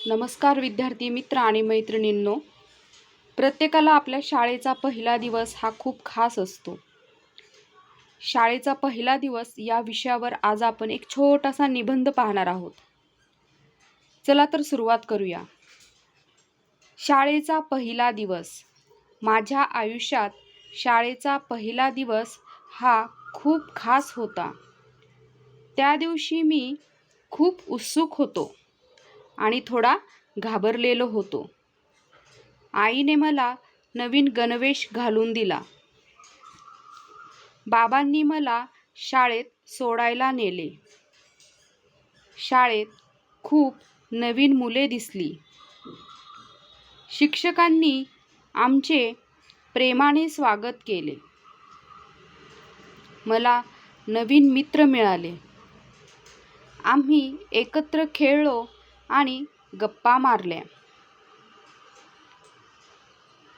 नमस्कार विद्यार्थी मित्र आणि मैत्रिणींनो, प्रत्येकाला आपल्या शाळेचा पहिला दिवस हा खूप खास असतो. शाळेचा पहिला दिवस या विषयावर आज आपण एक छोटासा निबंध पाहणार आहोत. चला तर सुरुवात करूया. शाळेचा पहिला दिवस. माझ्या आयुष्यात शाळेचा पहिला दिवस हा खूप खास होता. त्या दिवशी मी खूप उत्सुक होतो आणि थोडा घाबरलेलो होतो. आईने मला नवीन गणवेश घालून दिला. बाबांनी मला शाळेत सोडायला नेले. शाळेत खूप नवीन मुले दिसली. शिक्षकांनी आमचे प्रेमाने स्वागत केले. मला नवीन मित्र मिळाले. आम्ही एकत्र खेळलो आणि गप्पा मारल्या.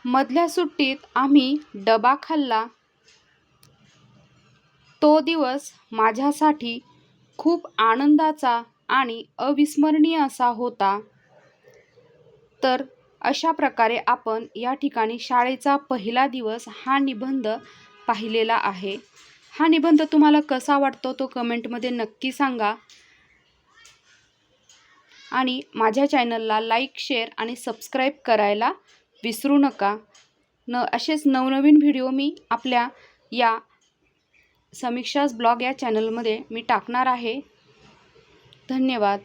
मधल्या सुट्टीत आम्ही डबा खाल्ला. तो दिवस माझ्यासाठी खूप आनंदाचा आणि अविस्मरणीय असा होता. तर अशा प्रकारे आपण या ठिकाणी शाळेचा पहिला दिवस हा निबंध पाहिलेला आहे. हा निबंध तुम्हाला कसा वाटतो तो कमेंटमध्ये नक्की सांगा. आणि माझ्या चॅनलला लाईक, शेअर आणि सबस्क्राईब करायला विसरू नका. असेच नवनवीन व्हिडिओ मी आपल्या या समीक्षाज ब्लॉग या चॅनलमध्ये मी टाकणार आहे. धन्यवाद.